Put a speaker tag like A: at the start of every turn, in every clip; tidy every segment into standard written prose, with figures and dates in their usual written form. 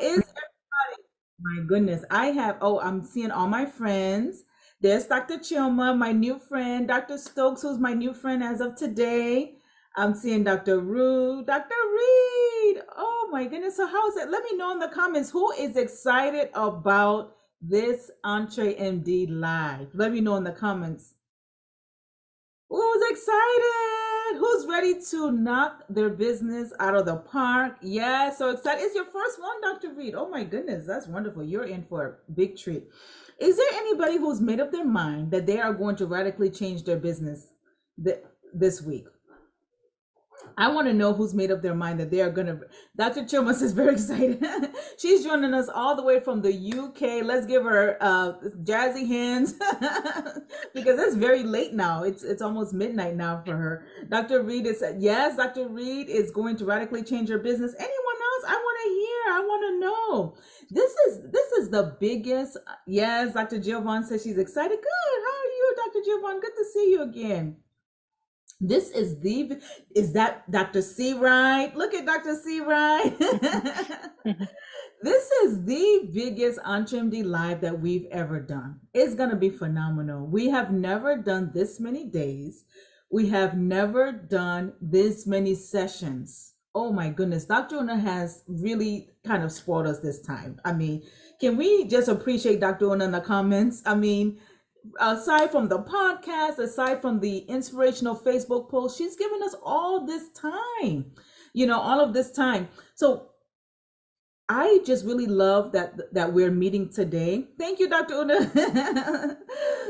A: is everybody? My goodness, I'm seeing all my friends. There's Dr. Chilma, my new friend, Dr. Stokes, who's my new friend as of today. I'm seeing Dr. Rue, Dr. Reed. Oh my goodness. So how is it? Let me know in the comments who is excited about this EntreMD live. Let me know in the comments. Who's excited? Who's ready to knock their business out of the park? Yeah, so excited. It's your first one, Dr. Reed. Oh my goodness, that's wonderful. You're in for a big treat. Is there anybody who's made up their mind that they are going to radically change their business this week? I want to know who's made up their mind that they are going to. Dr. Chilmas is very excited. She's joining us all the way from the UK. Let's give her jazzy hands because it's very late now. It's almost midnight now for her. Dr. Reed is yes. Dr. Reed is going to radically change her business. Anyone else? I want to hear. I want to know. This is the biggest. Yes, Dr. Giovanni says she's excited. Good. How are you, Dr. Giovanni? Good to see you again. This is that Dr. C. Right? Look at Dr. C. Right. This is the biggest EntreMD live that we've ever done. It's going to be phenomenal. We have never done this many days. We have never done this many sessions. Oh my goodness. Dr. Una has really kind of spoiled us this time. I mean, can we just appreciate Dr. Una in the comments? I mean, aside from the podcast, aside from the inspirational Facebook post, she's given us all this time, all of this time. So I just really love that we're meeting today. Thank you, Dr. Una.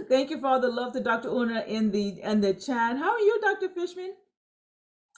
A: Thank you for all the love to Dr. Una in the chat. How are you, Dr. Fishman?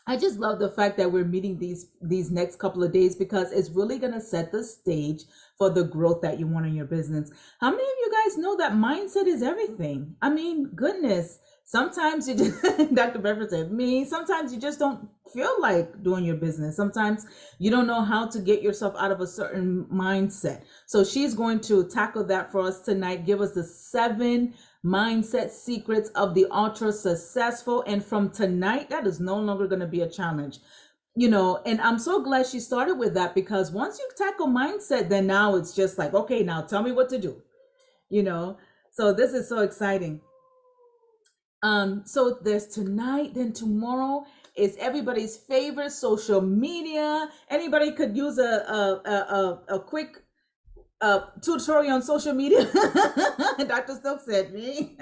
A: I just love the fact that we're meeting these next couple of days because it's really going to set the stage for the growth that you want in your business. How many of you guys know that mindset is everything? I mean, goodness, sometimes you just, Dr. Beverly said, sometimes you just don't feel like doing your business. Sometimes you don't know how to get yourself out of a certain mindset. So she's going to tackle that for us tonight, give us the 7 mindset secrets of the ultra successful. And from tonight, that is no longer going to be a challenge. And I'm so glad she started with that because once you tackle mindset, then now it's just like, okay, now tell me what to do, so this is so exciting. So there's tonight, then tomorrow is everybody's favorite social media. Anybody could use a quick tutorial on social media. Dr. Stokes said, me,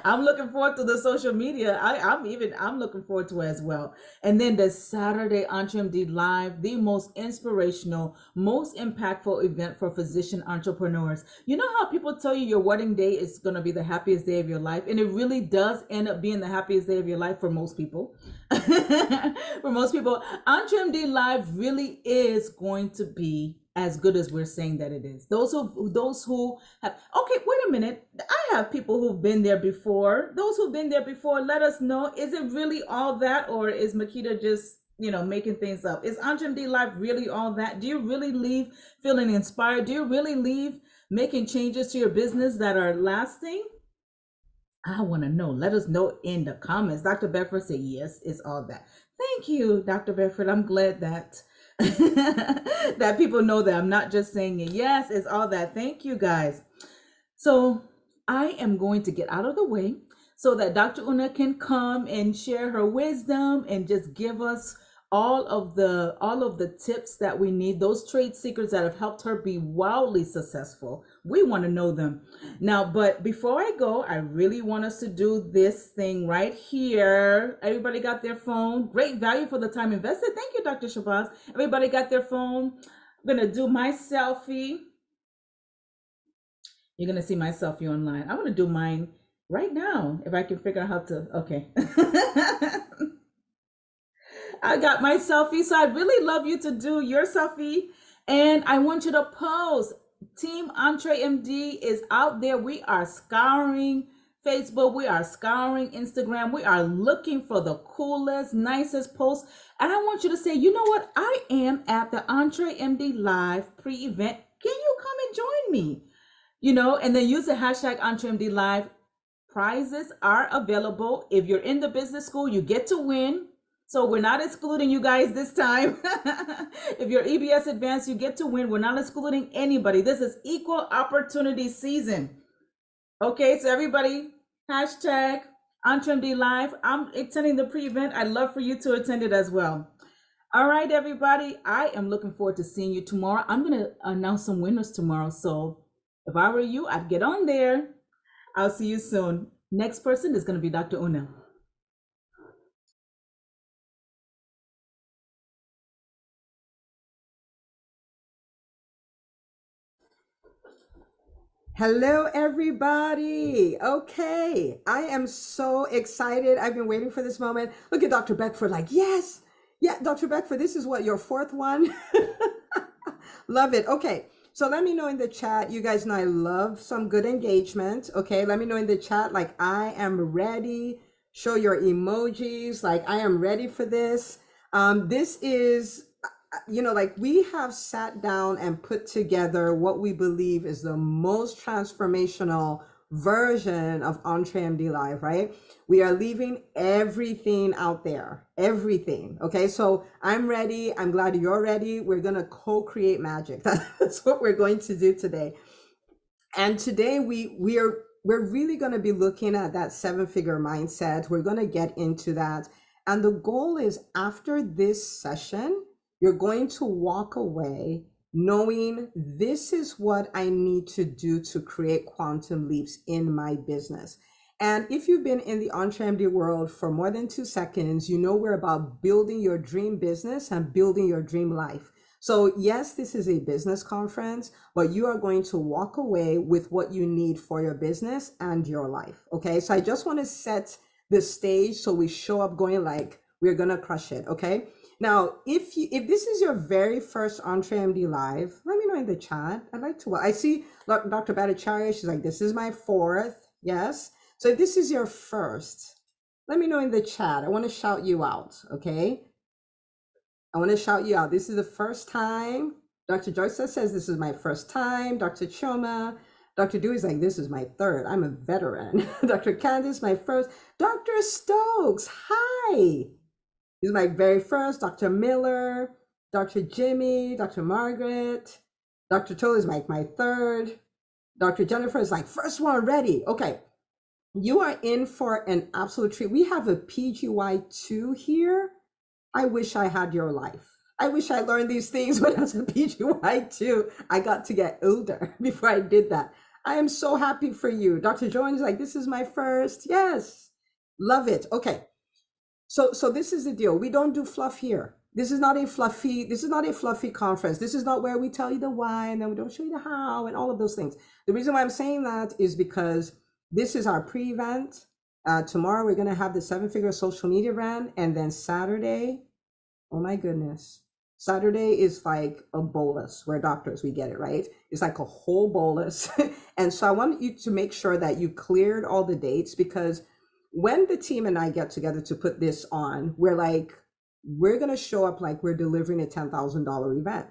A: I'm looking forward to the social media. I'm looking forward to it as well. And then the Saturday EntreMD Live, the most inspirational, most impactful event for physician entrepreneurs. You know how people tell you your wedding day is going to be the happiest day of your life? And it really does end up being the happiest day of your life for most people. For most people, EntreMD Live really is going to be as good as we're saying that it is. Those who have, okay, wait a minute. I have people who've been there before. Those who've been there before, let us know. Is it really all that, or is Makita just, making things up? Is EntreMD Live really all that? Do you really leave feeling inspired? Do you really leave making changes to your business that are lasting? I want to know. Let us know in the comments. Dr. Bedford said, yes, it's all that. Thank you, Dr. Bedford. I'm glad that that people know that I'm not just saying it. Yes, it's all that. Thank you, guys. So I am going to get out of the way so that Dr. Una can come and share her wisdom and just give us all of the tips that we need, those trade secrets that have helped her be wildly successful. We want to know them now. But before I go, I really want us to do this thing right here. Everybody got their phone? Great value for the time invested. Thank you, Dr. Shabazz. Everybody got their phone? I'm going to do my selfie. You're going to see my selfie online. I'm going to do mine right now if I can figure out how to. Okay. I got my selfie, so I'd really love you to do your selfie, and I want you to post. Team EntreMD is out there. We are scouring Facebook. We are scouring Instagram. We are looking for the coolest, nicest posts, and I want you to say, you know what? I am at the EntreMD Live pre-event. Can you come and join me? And then use the hashtag EntreMD Live. Prizes are available. If you're in the business school, you get to win. So we're not excluding you guys this time. If you're EBS Advanced, you get to win. We're not excluding anybody. This is equal opportunity season. Okay, so everybody, hashtag EntreMD Live. I'm attending the pre-event. I'd love for you to attend it as well. All right, everybody. I am looking forward to seeing you tomorrow. I'm going to announce some winners tomorrow. So if I were you, I'd get on there. I'll see you soon. Next person is going to be Dr. Una.
B: Hello, everybody. Okay, I am so excited. I've been waiting for this moment. Look at Dr. Beckford, like, yes. Yeah, Dr. Beckford, this is what, your fourth one? Love it. Okay, so let me know in the chat. You guys know I love some good engagement. Okay, let me know in the chat, like, I am ready. Show your emojis, like, I am ready for this. This is like we have sat down and put together what we believe is the most transformational version of EntreMD Live, right? We are leaving everything out there, everything. Okay, so I'm ready. I'm glad you're ready. We're going to co-create magic. That's what we're going to do today. And today we're really going to be looking at that 7-figure mindset. We're going to get into that. And the goal is, after this session, you're going to walk away knowing this is what I need to do to create quantum leaps in my business. And if you've been in the EntreMD world for more than 2 seconds, you know we're about building your dream business and building your dream life. So yes, this is a business conference, but you are going to walk away with what you need for your business and your life. Okay, so I just want to set the stage so we show up going like we're gonna crush it. Okay. Now, if this is your very first EntreMD Live, let me know in the chat. I'd like to. I see Dr. Bhattacharya. She's like, this is my fourth. Yes. So if this is your first, let me know in the chat. I want to shout you out. Okay. I want to shout you out. This is the first time. Dr. Joyce says this is my first time. Dr. Choma. Dr. Dewey's like, this is my third. I'm a veteran. Dr. Candice, my first. Dr. Stokes, hi. This is my very first. Dr. Miller, Dr. Jimmy, Dr. Margaret, Dr. Toll is like my third. Dr. Jennifer is like, first one ready. Okay, you are in for an absolute treat. We have a PGY2 here. I wish I had your life. I wish I learned these things when I was a PGY2. I got to get older before I did that. I am so happy for you. Dr. Jones is like, this is my first. Yes, love it. Okay. So this is the deal. We don't do fluff here. This is not a fluffy conference. This is not where we tell you the why and then we don't show you the how and all of those things. The reason why I'm saying that is because this is our pre-event. Tomorrow we're going to have the 7-figure social media brand, and then Saturday, oh my goodness. Saturday is like a bolus. We're doctors, we get it, right? It's like a whole bolus. And so I want you to make sure that you cleared all the dates, because when the team and I get together to put this on, we're going to show up like we're delivering a $10,000 event.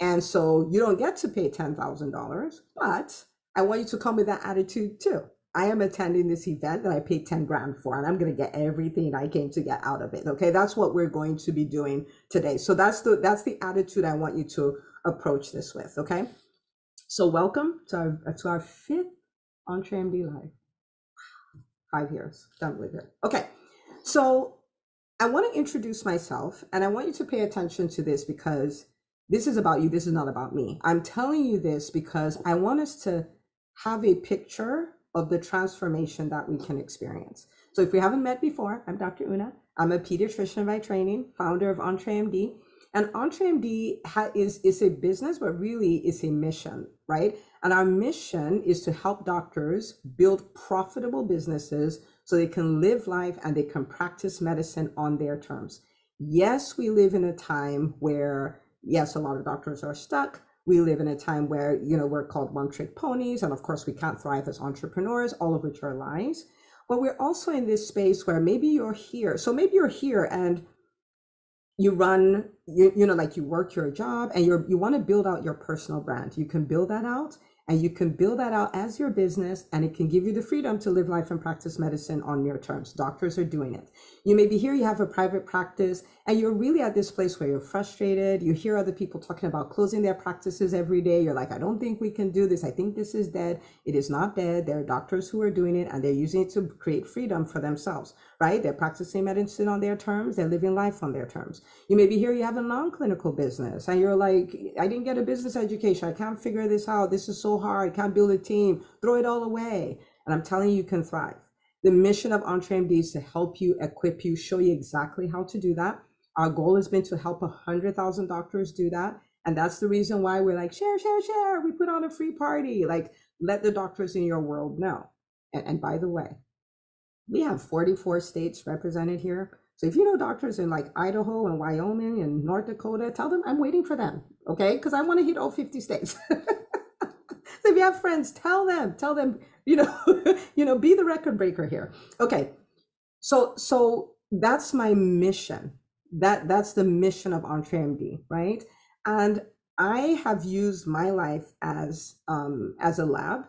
B: And so you don't get to pay $10,000, but I want you to come with that attitude too. I am attending this event that I paid 10 grand for, and I'm going to get everything I came to get out of it. Okay. That's what we're going to be doing today. So that's the attitude I want you to approach this with. Okay. So welcome to our 5th EntreMD Live. 5 years. Can't believe it. Okay. So I want to introduce myself, and I want you to pay attention to this because this is about you. This is not about me. I'm telling you this because I want us to have a picture of the transformation that we can experience. So if we haven't met before, I'm Dr. Una. I'm a pediatrician by training, founder of EntreMD. And EntreMD is a business, but really it's a mission, right? And our mission is to help doctors build profitable businesses so they can live life and they can practice medicine on their terms. Yes, we live in a time where, yes, a lot of doctors are stuck. We live in a time where, we're called one-trick ponies. And of course, we can't thrive as entrepreneurs, all of which are lies. But we're also in this space where maybe you're here. So maybe you're here and you run, like you work your job and you want to build out your personal brand. You can build that out. And you can build that out as your business, and it can give you the freedom to live life and practice medicine on your terms. Doctors are doing it. You may be here, you have a private practice, and you're really at this place where you're frustrated. You hear other people talking about closing their practices every day. You're like, I don't think we can do this. I think this is dead. It is not dead. There are doctors who are doing it, and they're using it to create freedom for themselves, right? They're practicing medicine on their terms. They're living life on their terms. You may be here, you have a non-clinical business, and you're like, I didn't get a business education. I can't figure this out. This is so hard. I can't build a team. Throw it all away. And I'm telling you, you can thrive. The mission of EntreMD is to help you, equip you, show you exactly how to do that. Our goal has been to help 100,000 doctors do that. And that's the reason why we're like, share, share, share. We put on a free party. Like, let the doctors in your world know. And by the way, we have 44 states represented here. So if you know doctors in like Idaho and Wyoming and North Dakota, tell them I'm waiting for them, okay? Because I want to hit all 50 states. So if you have friends, tell them, be the record breaker here. Okay, so that's my mission. That's the mission of EntreMD, right? And I have used my life as a lab.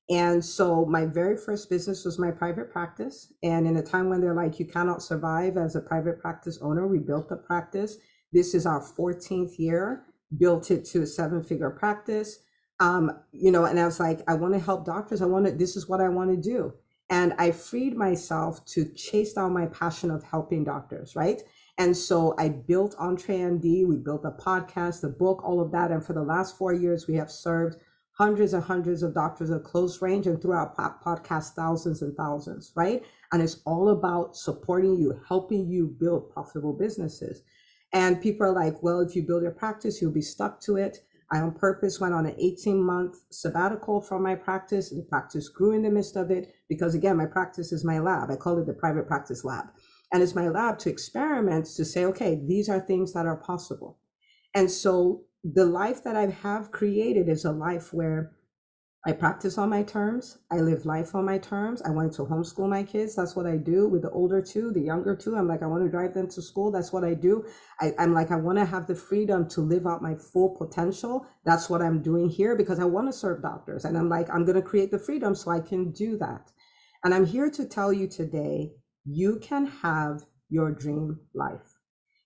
B: And so my very first business was my private practice. And in a time when they're like, you cannot survive as a private practice owner, we built the practice. This is our 14th year, built it to a 7-figure practice. And I was like, I want to help doctors. This is what I want to do. And I freed myself to chase down my passion of helping doctors, right? And so I built EntreMD. We built a podcast, a book, all of that. And for the last 4 years, we have served hundreds and hundreds of doctors at close range, and through our podcast, thousands and thousands, right? And it's all about supporting you, helping you build profitable businesses. And people are like, well, if you build your practice, you'll be stuck to it. I on purpose went on an 18-month sabbatical from my practice. The practice grew in the midst of it because, again, my practice is my lab. I call it the private practice lab. And it's my lab to experiment, to say, okay, these are things that are possible. And so the life that I have created is a life where I practice on my terms. I live life on my terms. I wanted to homeschool my kids. That's what I do with the older two, the younger two. I'm like, I want to drive them to school. That's what I do. I'm like, I want to have the freedom to live out my full potential. That's what I'm doing here because I want to serve doctors. And I'm like, I'm going to create the freedom so I can do that. And I'm here to tell you today, you can have your dream life.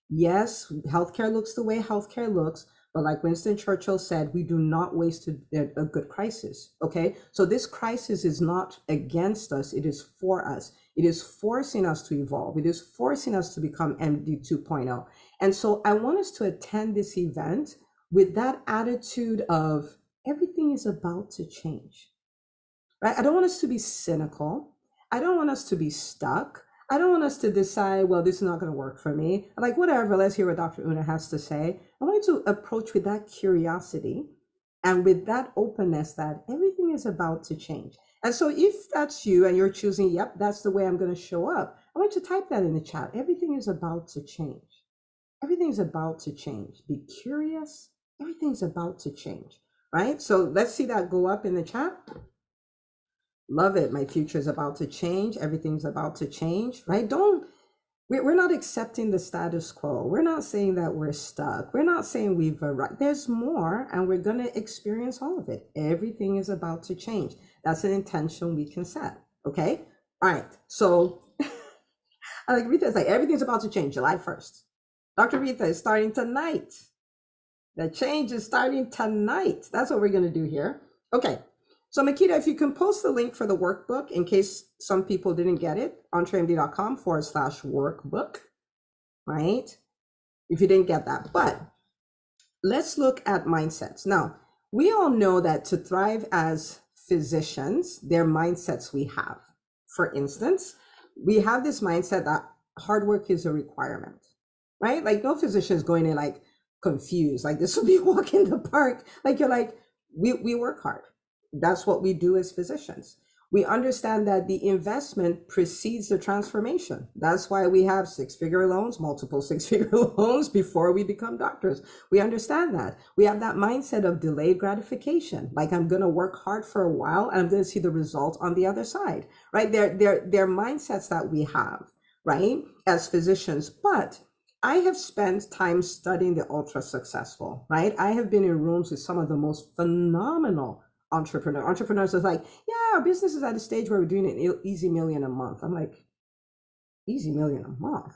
B: Yes, healthcare looks the way healthcare looks. But like Winston Churchill said, we do not waste a good crisis, okay? So this crisis is not against us, it is for us. It is forcing us to evolve. It is forcing us to become MD 2.0. And so I want us to attend this event with that attitude of everything is about to change, right? I don't want us to be cynical. I don't want us to be stuck. I don't want us to decide, well, this is not going to work for me. Like, whatever, let's hear what Dr. Una has to say. I want you to approach with that curiosity and with that openness that everything is about to change. And so if that's you and you're choosing, yep, that's the way I'm going to show up, I want you to type that in the chat. Everything is about to change. Everything's about to change. Be curious. Everything's about to change, right? So let's see that go up in the chat. Love it. My future is about to change. Everything's about to change, right? We're not accepting the status quo. We're not saying that we're stuck. We're not saying we've arrived. There's more, and we're going to experience all of it. Everything is about to change. That's an intention we can set. Okay. All right. So I like Rita's like, everything's about to change July 1st. Dr. Rita is starting tonight. The change is starting tonight. That's what we're going to do here. Okay. So Makita, if you can post the link for the workbook in case some people didn't get it, entremd.com/workbook, right? If you didn't get that. But let's look at mindsets. Now, we all know that to thrive as physicians, there are mindsets we have. For instance, we have this mindset that hard work is a requirement, right? Like no physician is going in like confused, like this would be walk in the park. Like you're like, we work hard. That's what we do as physicians. We understand that the investment precedes the transformation. That's why we have 6-figure loans, multiple 6-figure loans before we become doctors. We understand that. We have that mindset of delayed gratification. Like I'm going to work hard for a while and I'm going to see the result on the other side, right? They're mindsets that we have, right? As physicians, but I have spent time studying the ultra successful, right? I have been in rooms with some of the most phenomenal entrepreneur. Entrepreneurs is like, yeah, our business is at a stage where we're doing an easy million a month. I'm like, easy million a month?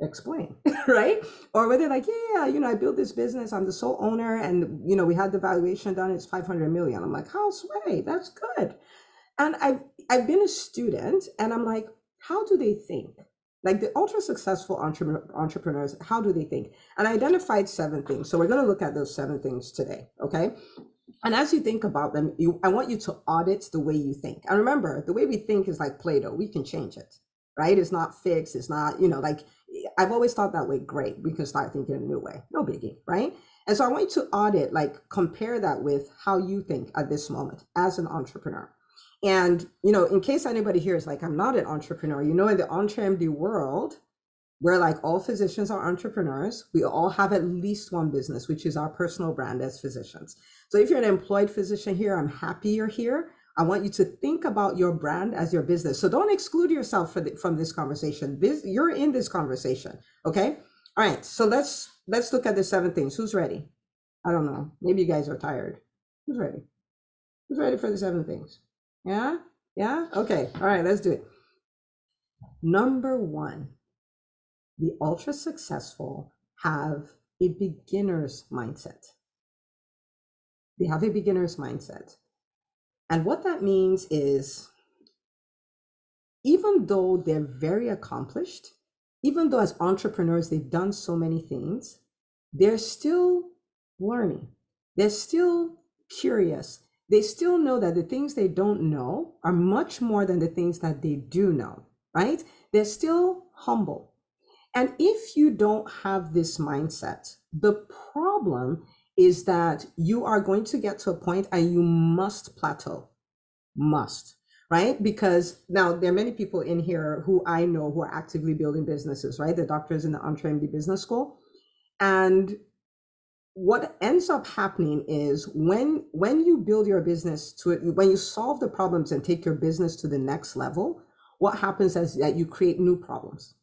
B: Explain, right? Or whether like, yeah, I built this business, I'm the sole owner, and we had the valuation done, it's 500 million. I'm like, how sway, that's good. And I've been a student, and I'm like, how do they think? Like the ultra successful entrepreneurs, how do they think? And I identified 7 things. So we're going to look at those 7 things today, okay? And as you think about them, I want you to audit the way you think. And remember, the way we think is like Play-Doh. We can change it, right? It's not fixed. It's not, like I've always thought that way. Great. We can start thinking a new way. No biggie, right? And so I want you to audit, like compare that with how you think at this moment as an entrepreneur. And, in case anybody here is like, I'm not an entrepreneur, in the EntreMD world, where like all physicians are entrepreneurs, we all have at least one business, which is our personal brand as physicians. So if you're an employed physician here, I'm happy you're here. I want you to think about your brand as your business. So don't exclude yourself from this conversation. You're in this conversation, okay? All right, so let's look at the 7 things. Who's ready? I don't know. Maybe you guys are tired. Who's ready? Who's ready for the 7 things? Yeah? Yeah? Okay. All right, let's do it. Number 1, the ultra successful have a beginner's mindset. They have a beginner's mindset. And what that means is, even though they're very accomplished, even though as entrepreneurs they've done so many things, they're still learning. They're still curious. They still know that the things they don't know are much more than the things that they do know, right? They're still humble. And if you don't have this mindset, the problem is that you are going to get to a point and you must plateau. Must, right? Because now there are many people in here who I know who are actively building businesses, right? The doctors in the EntreMD Business School. And what ends up happening is when you build your business to it, when you solve the problems and take your business to the next level, what happens is that you create new problems.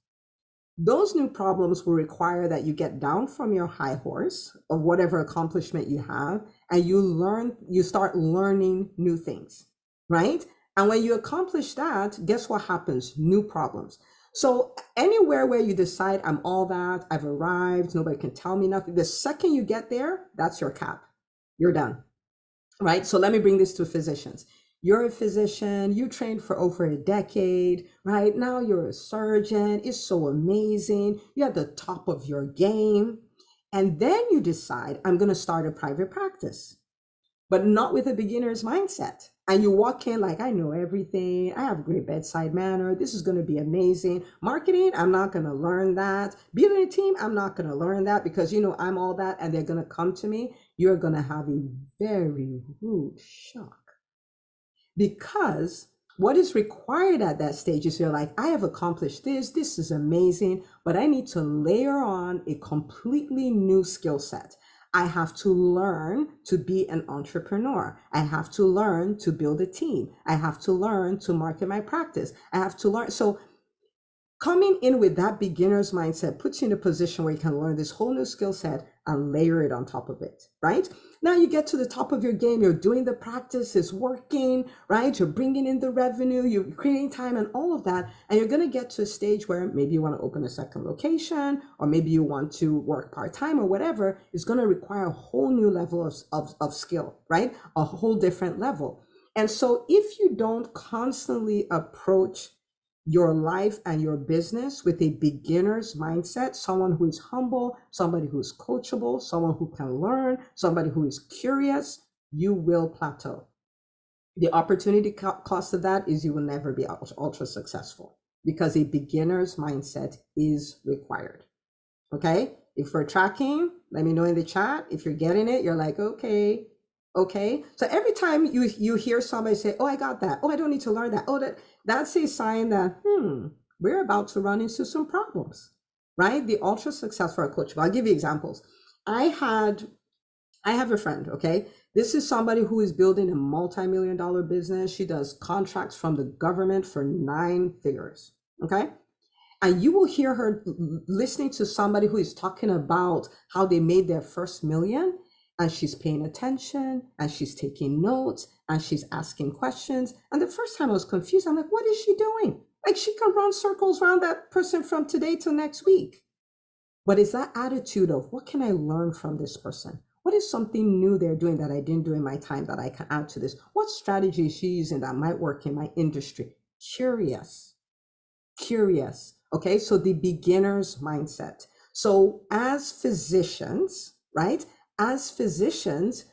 B: Those new problems will require that you get down from your high horse of whatever accomplishment you have, and you start learning new things, right? And when you accomplish that, guess what happens? New problems. So anywhere where you decide, I'm all that, I've arrived, nobody can tell me nothing, the second you get there, that's your cap. You're done, right? So let me bring this to physicians. You're a physician, you trained for over a decade, right? Now you're a surgeon. It's so amazing. You're at the top of your game. And then you decide, I'm going to start a private practice, but not with a beginner's mindset. And you walk in like, I know everything. I have great bedside manner. This is going to be amazing. Marketing, I'm not going to learn that. Building a team, I'm not going to learn that because, I'm all that. And they're going to come to me. You're going to have a very rude shock. Because what is required at that stage is you're like, I have accomplished this is amazing, but I need to layer on a completely new skill set. I have to learn to be an entrepreneur. I have to learn to build a team. I have to learn to market my practice. I have to learn. So coming in with that beginner's mindset puts you in a position where you can learn this whole new skill set and layer it on top of it, right? Now you get to the top of your game, you're doing the practice, it's working, right? You're bringing in the revenue, you're creating time and all of that. And you're going to get to a stage where maybe you want to open a second location, or maybe you want to work part-time or whatever. It's going to require a whole new level of skill, right? A whole different level. And so if you don't constantly approach your life and your business with a beginner's mindset, someone who is humble, somebody who is coachable, someone who can learn, somebody who is curious, you will plateau. The opportunity cost of that is you will never be ultra successful because a beginner's mindset is required. Okay? If we're tracking, let me know in the chat. If you're getting it, you're like, okay. So every time you hear somebody say, oh, I got that. Oh, I don't need to learn that. Oh, that's a sign that, we're about to run into some problems, right? The ultra successful coach. I'll give you examples. I have a friend, okay? This is somebody who is building a multi-million-dollar business. She does contracts from the government for 9 figures, okay? And you will hear her listening to somebody who is talking about how they made their first million. and she's paying attention and she's taking notes and she's asking questions. And the first time I was confused. I'm like, what is she doing? Like, she can run circles around that person from today till next week. But it's that attitude of, what can I learn from this person? What is something new they're doing that I didn't do in my time that I can add to this? What strategy is she using that might work in my industry? Curious, curious. Okay, so the beginner's mindset. So as physicians, right? As physicians,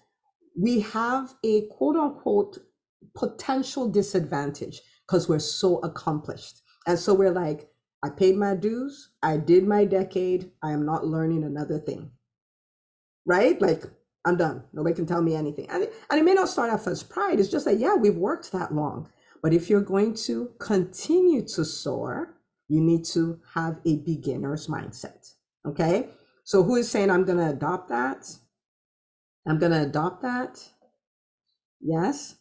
B: we have a quote unquote potential disadvantage because we're so accomplished. And so we're like, I paid my dues, I did my decade, I am not learning another thing, right? Like, I'm done. Nobody can tell me anything. And it may not start off as pride. It's just like, yeah, we've worked that long. But if you're going to continue to soar, you need to have a beginner's mindset. Okay. So who is saying, I'm going to adopt that? I'm going to adopt that. Yes.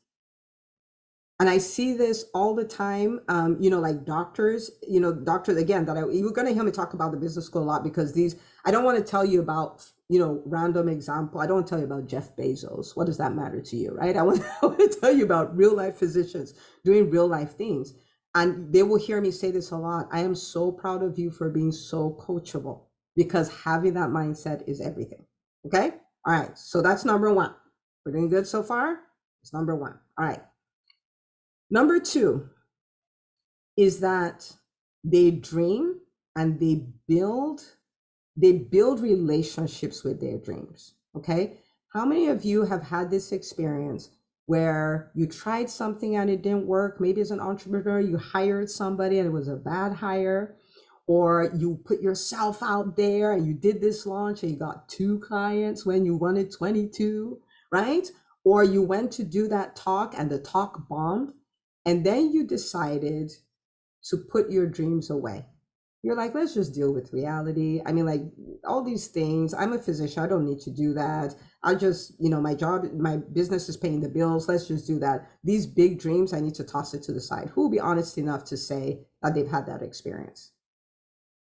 B: And I see this all the time, like doctors, again, you're going to hear me talk about the business school a lot, because I don't want to tell you about, random example. I don't want to tell you about Jeff Bezos. What does that matter to you, right? I want to tell you about real life physicians doing real life things. And they will hear me say this a lot. I am so proud of you for being so coachable, because having that mindset is everything. Okay. All right. So that's number one. We're doing good so far. It's number one. All right. Number two is that they dream and they build relationships with their dreams. Okay. How many of you have had this experience where you tried something and it didn't work? Maybe as an entrepreneur, you hired somebody and it was a bad hire, or you put yourself out there and you did this launch and you got 2 clients when you wanted 22, right? Or you went to do that talk and the talk bombed. And then you decided to put your dreams away. You're like, let's just deal with reality. I mean, like, all these things, I'm a physician, I don't need to do that. I just, my job, my business is paying the bills. Let's just do that. These big dreams, I need to toss it to the side. Who will be honest enough to say that they've had that experience?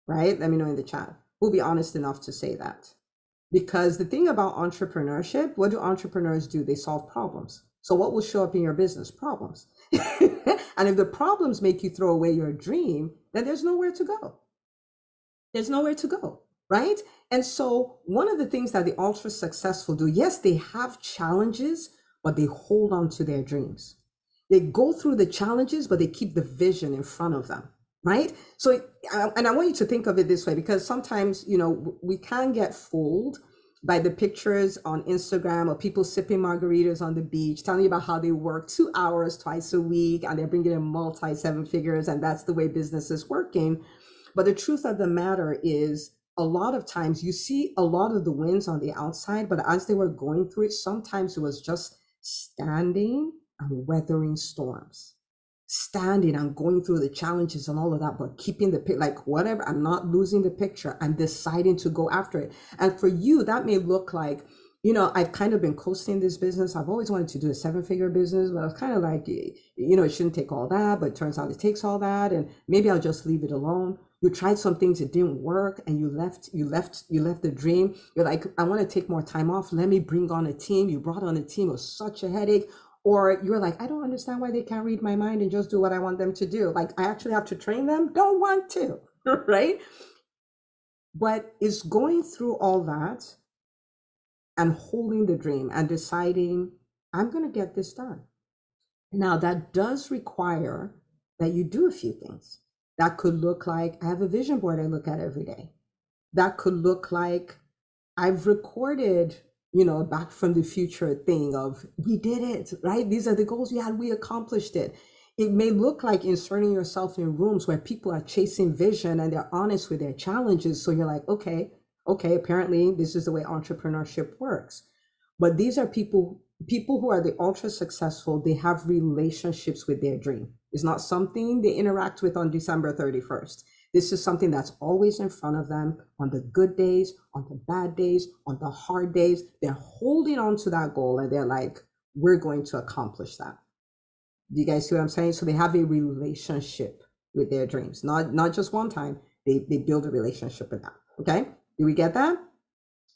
B: Right? Let me know in the chat. Who will be honest enough to say that? Because the thing about entrepreneurship, what do entrepreneurs do? They solve problems. So what will show up in your business? Problems. And if the problems make you throw away your dream, then there's nowhere to go. There's nowhere to go, right? And so one of the things that the ultra successful do, yes, they have challenges, but they hold on to their dreams. They go through the challenges, but they keep the vision in front of them, right? So, and I want you to think of it this way, because sometimes, we can get fooled by the pictures on Instagram of people sipping margaritas on the beach, telling you about how they work 2 hours twice a week and they're bringing in multi 7 figures, and that's the way business is working. But the truth of the matter is, a lot of times you see a lot of the wins on the outside, but as they were going through it, sometimes it was just standing and weathering storms. Standing and going through the challenges and all of that, but keeping like, whatever, I'm not losing the picture. I'm deciding to go after it. And for you, that may look like, I've kind of been coasting this business. I've always wanted to do a 7-figure business, but I was kind of like, it shouldn't take all that, but it turns out it takes all that. And maybe I'll just leave it alone. You tried some things, it didn't work, and you left the dream. You're like, I want to take more time off. Let me bring on a team. You brought on a team. It was such a headache. Or you're like, I don't understand why they can't read my mind and just do what I want them to do. Like, I actually have to train them? Don't want to, right? But it's going through all that and holding the dream and deciding, I'm going to get this done. Now, that does require that you do a few things. That could look like, I have a vision board I look at every day. That could look like, I've recorded back from the future thing of, we did it, right? These are the goals we had, we accomplished it. It may look like inserting yourself in rooms where people are chasing vision and they're honest with their challenges. So you're like, okay, apparently this is the way entrepreneurship works. But these are people who are the ultra successful. They have relationships with their dream. It's not something they interact with on December 31st. This is something that's always in front of them on the good days, on the bad days, on the hard days. They're holding on to that goal and they're like, we're going to accomplish that. Do you guys see what I'm saying? So they have a relationship with their dreams, not just one time. They build a relationship with that. Okay. Do we get that?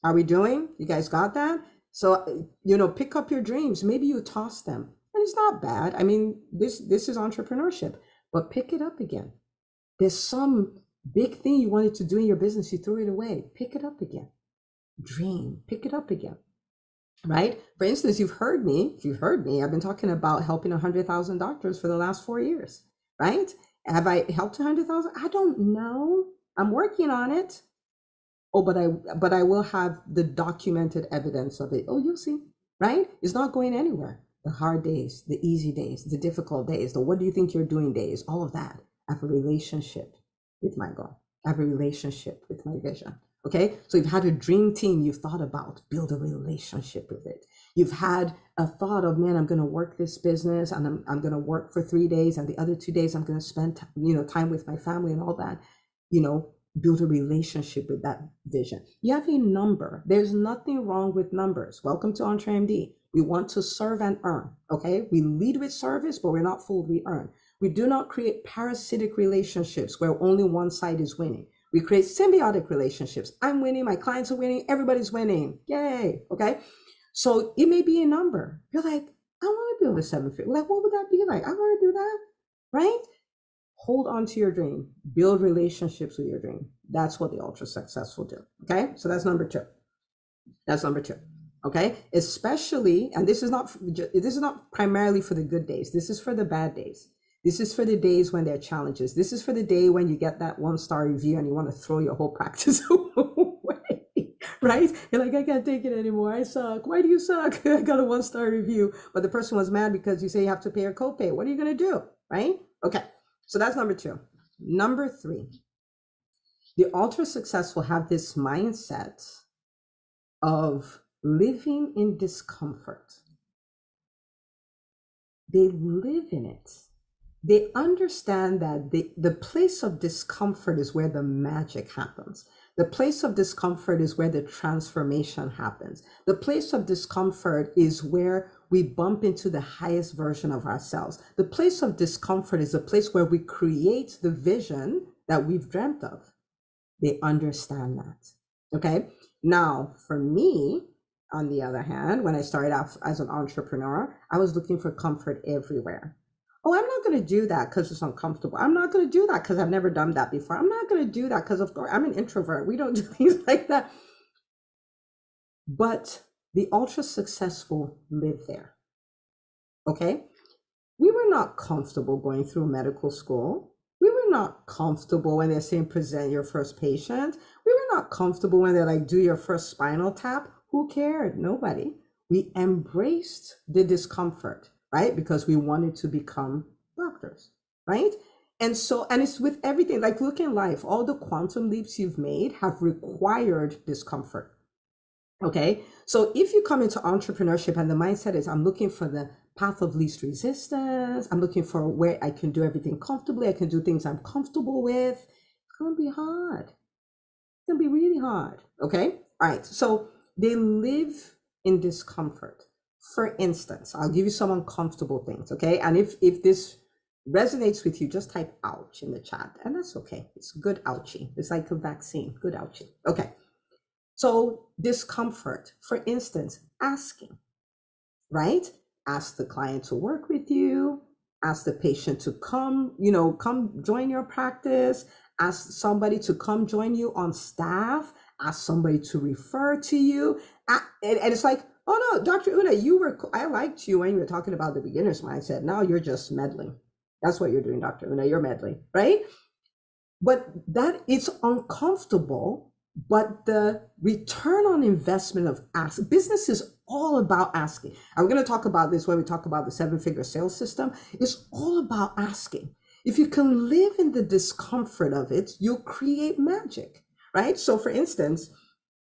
B: Are we doing? You guys got that? So, pick up your dreams. Maybe you toss them. And it's not bad. I mean, this is entrepreneurship, but pick it up again. There's some big thing you wanted to do in your business, you threw it away. Pick it up again. Dream, pick it up again. Right? For instance, if you've heard me, I've been talking about helping 100,000 doctors for the last 4 years, right? Have I helped 100,000? I don't know. I'm working on it. Oh, but I will have the documented evidence of it. Oh, you'll see, right? It's not going anywhere. The hard days, the easy days, the difficult days, the what do you think you're doing days, all of that. I have a relationship with my goal. I have a relationship with my vision. Okay, so you've had a dream team you've thought about, build a relationship with it. You've had a thought of, man, I'm going to work this business and I'm going to work for 3 days and the other 2 days I'm going to spend, time with my family and all that, build a relationship with that vision. You have a number. There's nothing wrong with numbers. Welcome to EntreMD. We want to serve and earn. Okay, we lead with service, but we're not fooled, we earn. We do not create parasitic relationships where only one side is winning. We create symbiotic relationships. I'm winning, my clients are winning, everybody's winning. Yay. Okay. So it may be a number. You're like, I want to build a 7-figure. Like, what would that be like? I want to do that. Right? Hold on to your dream. Build relationships with your dream. That's what the ultra successful do. Okay. So that's number 2. That's number 2. Okay. Especially, and this is not primarily for the good days. This is for the bad days. This is for the days when there are challenges. This is for the day when you get that 1-star review and you want to throw your whole practice away, right? You're like, I can't take it anymore. I suck. Why do you suck? I got a 1-star review, but the person was mad because you say you have to pay a copay. What are you going to do, right? Okay, so that's number 2. Number 3, the ultra successful have this mindset of living in discomfort. They live in it. They understand that the place of discomfort is where the magic happens. The place of discomfort is where the transformation happens. The place of discomfort is where we bump into the highest version of ourselves. The place of discomfort is a place where we create the vision that we've dreamt of. They understand that. Okay. Now, for me, on the other hand, when I started out as an entrepreneur, I was looking for comfort everywhere. Oh, I'm not going to do that because it's uncomfortable. I'm not going to do that because I've never done that before. I'm not going to do that because, of course, I'm an introvert. We don't do things like that. But the ultra successful live there. Okay? We were not comfortable going through medical school. We were not comfortable when they're saying present your first patient. We were not comfortable when they're like, do your first spinal tap. Who cared? Nobody. We embraced the discomfort, right? Because we wanted to become doctors, right? And it's with everything, like look in life, all the quantum leaps you've made have required discomfort. Okay. So if you come into entrepreneurship and the mindset is, I'm looking for the path of least resistance, I'm looking for where I can do everything comfortably, I can do things I'm comfortable with, it's going to be hard. It's going to be really hard. Okay. All right. So they live in discomfort. For instance, I'll give you some uncomfortable things, okay? And if this resonates with you, just type ouch in the chat, and that's okay. It's good ouchie. It's like a vaccine, good ouchie. Okay, so discomfort, for instance, asking, right? Ask the client to work with you, ask the patient to come join your practice, ask somebody to come join you on staff, ask somebody to refer to you, and it's like, oh no, Dr. Una, I liked you when you were talking about the beginner's mindset. Now you're just meddling. That's what you're doing, Dr. Una, you're meddling, right? But that it's uncomfortable, but the return on investment of business is all about asking. I'm going to talk about this when we talk about the 7-figure sales system. It's all about asking. If you can live in the discomfort of it, you'll create magic, right? So for instance,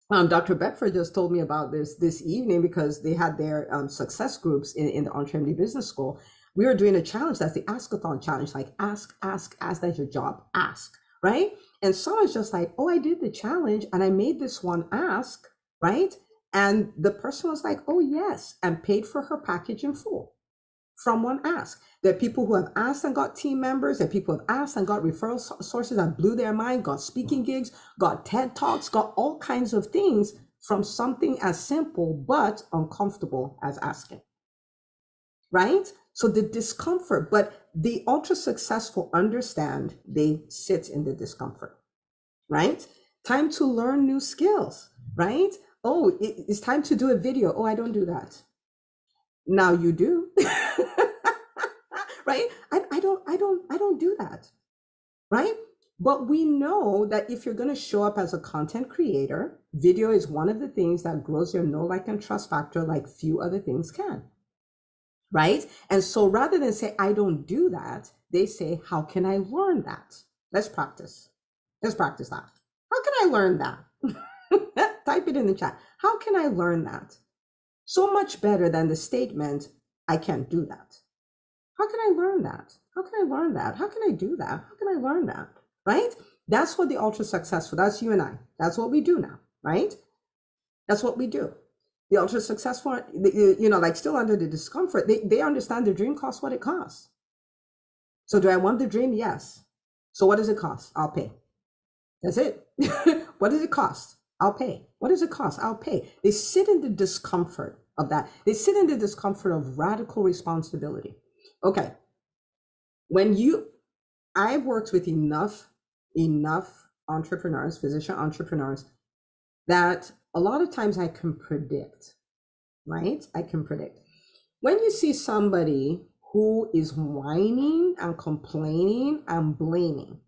B: Dr. Beckford just told me about this evening because they had their success groups in the EntreMD Business School. We were doing a challenge that's the Ask-a-thon challenge, like ask, that's your job, ask, right? And someone's just like, oh, I did the challenge and I made this one ask, right? And the person was like, oh, yes, and paid for her package in full from one ask. There are people who have asked and got team members. There are people who have asked and got referral sources that blew their mind, got speaking gigs, got TED Talks, got all kinds of things from something as simple but uncomfortable as asking, right? So the discomfort, but the ultra successful understand they sit in the discomfort, right? Time to learn new skills, right? Oh, it's time to do a video. Oh, I don't do that. Now you do. Right? I don't do that, right? But we know that if you're going to show up as a content creator, video is one of the things that grows your know, like, and trust factor like few other things can, right? And so rather than say, I don't do that, they say, how can I learn that? Let's practice. Let's practice that. How can I learn that? Type it in the chat. How can I learn that? So much better than the statement, I can't do that. How can I learn that? How can I learn that? How can I do that? How can I learn that? Right? That's what the ultra successful, that's you and I. That's what we do now, right? That's what we do. The ultra successful, like still under the discomfort, they understand the dream costs what it costs. So do I want the dream? Yes. So what does it cost? I'll pay. That's it. What does it cost? I'll pay. What does it cost? I'll pay. They sit in the discomfort of that. They sit in the discomfort of radical responsibility. Okay. I've worked with enough entrepreneurs, physician entrepreneurs, that a lot of times I can predict, right? I can predict. When you see somebody who is whining and complaining and blaming,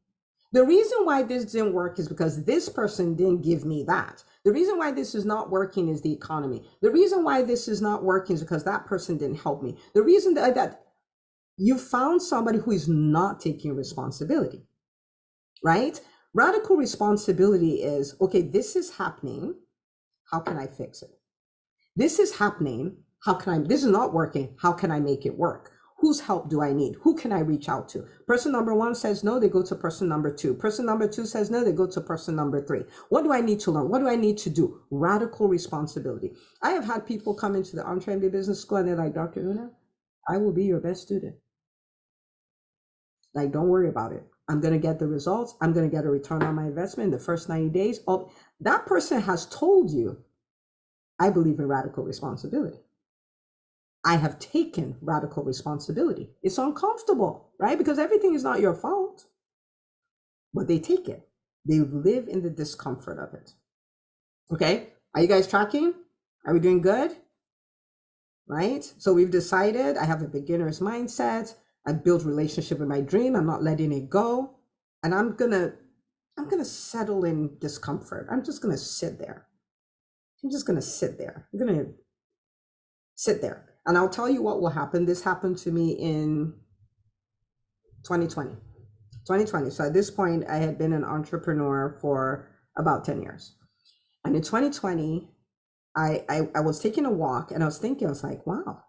B: the reason why this didn't work is because this person didn't give me that. The reason why this is not working is the economy. The reason why this is not working is because that person didn't help me. The reason that you found somebody who is not taking responsibility, right? Radical responsibility is, okay, this is happening. How can I fix it? This is happening. This is not working. How can I make it work? Whose help do I need? Who can I reach out to? Person number one says no, they go to person number two. Person number two says no, they go to person number three. What do I need to learn? What do I need to do? Radical responsibility. I have had people come into the EntreMD Business School and they're like, Dr. Una, I will be your best student. Like, don't worry about it. I'm going to get the results. I'm going to get a return on my investment in the first 90 days. Oh, that person has told you, I believe in radical responsibility. I have taken radical responsibility. It's uncomfortable, right? Because everything is not your fault, but they take it. They live in the discomfort of it. Okay. Are you guys tracking? Are we doing good? Right? So we've decided I have a beginner's mindset. I build relationship with my dream. I'm not letting it go. And I'm gonna settle in discomfort. I'm just gonna sit there. I'm gonna sit there. And I'll tell you what will happen. This happened to me in 2020. So at this point, I had been an entrepreneur for about 10 years. And in 2020, I was taking a walk and I was thinking, I was like, wow,